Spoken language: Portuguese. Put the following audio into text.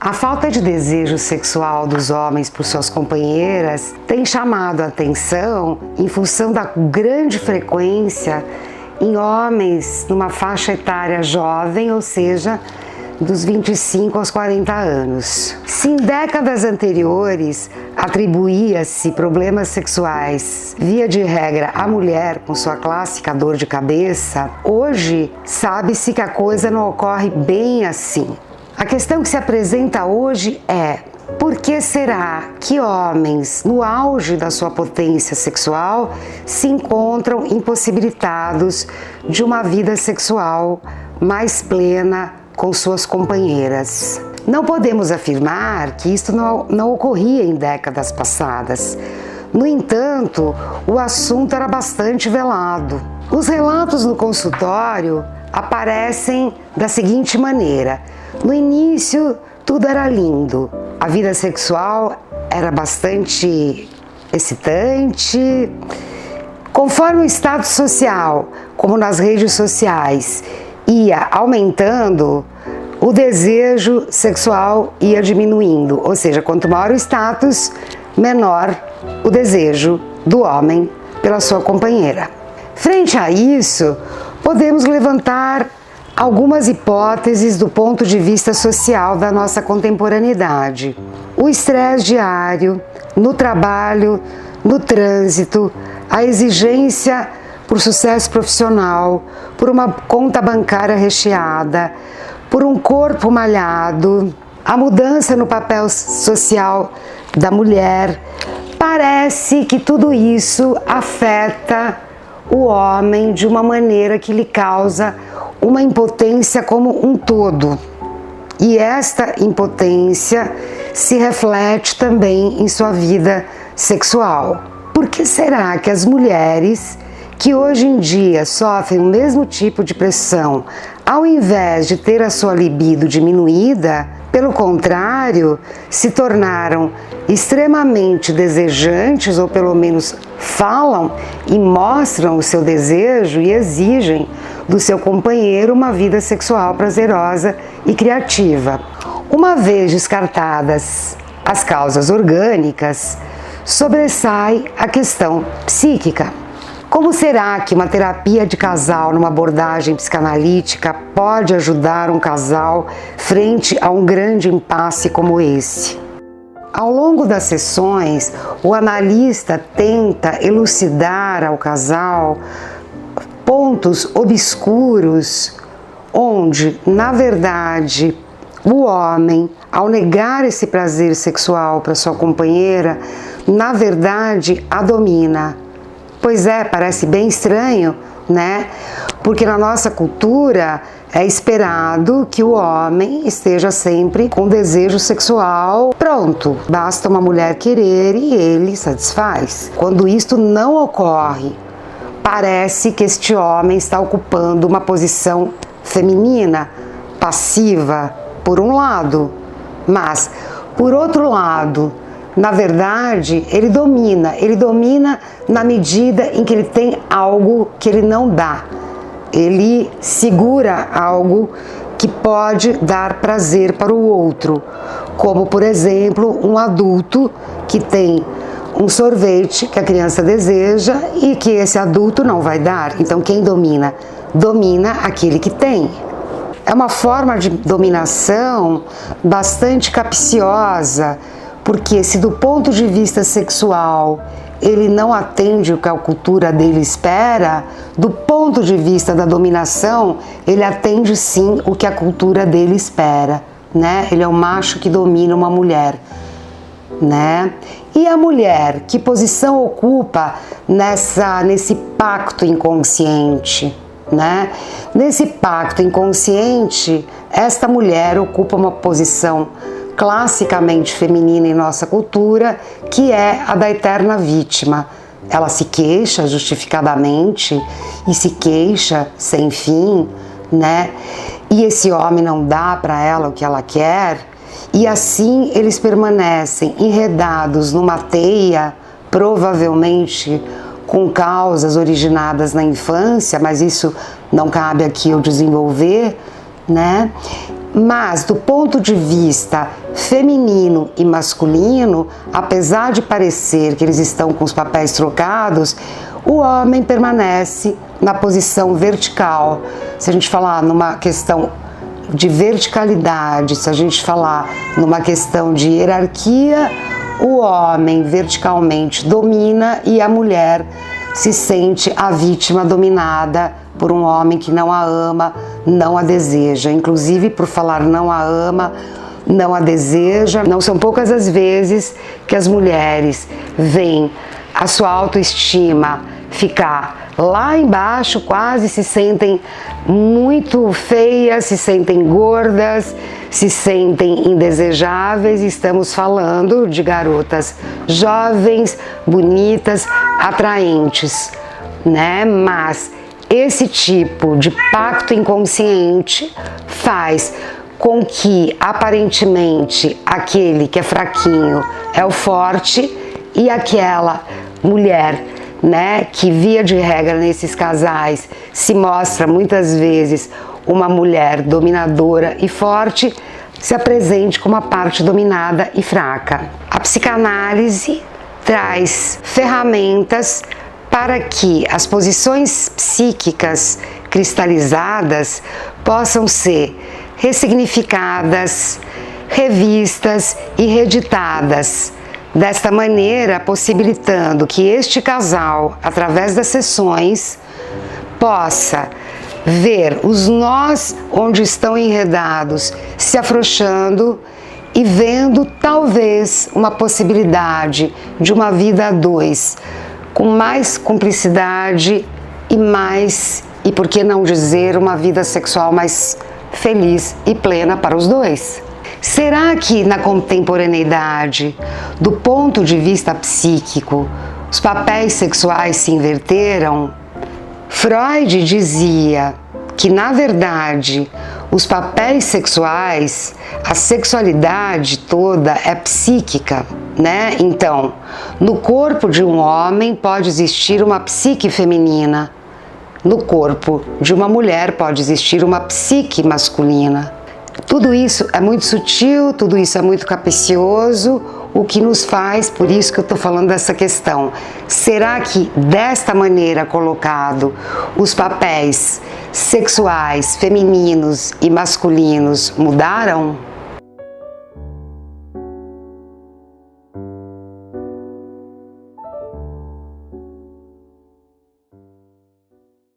A falta de desejo sexual dos homens por suas companheiras tem chamado a atenção em função da grande frequência em homens numa faixa etária jovem, ou seja, dos 25 aos 40 anos. Se em décadas anteriores atribuía-se problemas sexuais, via de regra, à mulher com sua clássica dor de cabeça, hoje sabe-se que a coisa não ocorre bem assim. A questão que se apresenta hoje é: por que será que homens, no auge da sua potência sexual, se encontram impossibilitados de uma vida sexual mais plena com suas companheiras? Não podemos afirmar que isto não ocorria em décadas passadas. No entanto, o assunto era bastante velado. Os relatos no consultório aparecem da seguinte maneira: no início, tudo era lindo. A vida sexual era bastante excitante. Conforme o status social, como nas redes sociais, ia aumentando, o desejo sexual ia diminuindo. Ou seja, quanto maior o status, menor o desejo do homem pela sua companheira. Frente a isso, podemos levantar algumas hipóteses do ponto de vista social da nossa contemporaneidade. O estresse diário, no trabalho, no trânsito, a exigência por sucesso profissional, por uma conta bancária recheada, por um corpo malhado, a mudança no papel social da mulher. Parece que tudo isso afeta o homem de uma maneira que lhe causa uma impotência como um todo. E esta impotência se reflete também em sua vida sexual. Por que será que as mulheres que hoje em dia sofrem o mesmo tipo de pressão, ao invés de ter a sua libido diminuída, pelo contrário, se tornaram extremamente desejantes, ou pelo menos falam e mostram o seu desejo e exigem do seu companheiro uma vida sexual prazerosa e criativa? Uma vez descartadas as causas orgânicas, sobressai a questão psíquica. Como será que uma terapia de casal numa abordagem psicanalítica pode ajudar um casal frente a um grande impasse como esse? Ao longo das sessões, o analista tenta elucidar ao casal pontos obscuros onde, na verdade, o homem, ao negar esse prazer sexual para sua companheira, na verdade a domina. Pois é, parece bem estranho, né? Porque na nossa cultura é esperado que o homem esteja sempre com desejo sexual pronto. Basta uma mulher querer e ele satisfaz. Quando isto não ocorre, parece que este homem está ocupando uma posição feminina, passiva, por um lado, mas, por outro lado, na verdade, ele domina na medida em que ele tem algo que ele não dá. Ele segura algo que pode dar prazer para o outro, como, por exemplo, um adulto que tem um sorvete que a criança deseja e que esse adulto não vai dar. Então, quem domina? Domina aquele que tem. É uma forma de dominação bastante capciosa, porque se do ponto de vista sexual ele não atende o que a cultura dele espera, do ponto de vista da dominação, ele atende sim o que a cultura dele espera, né? Ele é o macho que domina uma mulher, né? E a mulher, que posição ocupa nesse pacto inconsciente, né? Nesse pacto inconsciente, esta mulher ocupa uma posição classicamente feminina em nossa cultura, que é a da eterna vítima. Ela se queixa justificadamente e se queixa sem fim, né? E esse homem não dá para ela o que ela quer, e assim eles permanecem enredados numa teia, provavelmente com causas originadas na infância, mas isso não cabe aqui eu desenvolver, né? Mas do ponto de vista feminino e masculino, apesar de parecer que eles estão com os papéis trocados, o homem permanece na posição vertical. Se a gente falar numa questão de verticalidade, se a gente falar numa questão de hierarquia, o homem verticalmente domina e a mulher se sente a vítima dominada por um homem que não a ama, não a deseja. Inclusive, por falar não a ama, não a deseja, não são poucas as vezes que as mulheres veem a sua autoestima ficar lá embaixo, quase se sentem muito feias, se sentem gordas, se sentem indesejáveis. Estamos falando de garotas jovens, bonitas, atraentes, né? Mas esse tipo de pacto inconsciente faz com que aparentemente aquele que é fraquinho é o forte e aquela mulher, né, que via de regra nesses casais se mostra muitas vezes uma mulher dominadora e forte, se apresente como a parte dominada e fraca. A psicanálise traz ferramentas para que as posições psíquicas cristalizadas possam ser ressignificadas, revistas e reeditadas, desta maneira possibilitando que este casal, através das sessões, possa ver os nós onde estão enredados se afrouxando e vendo talvez uma possibilidade de uma vida a dois, com mais cumplicidade e por que não dizer, uma vida sexual mais feliz e plena para os dois. Será que na contemporaneidade, do ponto de vista psíquico, os papéis sexuais se inverteram? Freud dizia que, na verdade, os papéis sexuais, a sexualidade toda é psíquica, né? Então, no corpo de um homem pode existir uma psique feminina, no corpo de uma mulher pode existir uma psique masculina. Tudo isso é muito sutil, tudo isso é muito capcioso, o que nos faz, por isso que eu estou falando dessa questão. Será que desta maneira colocado, os papéis sexuais femininos e masculinos mudaram?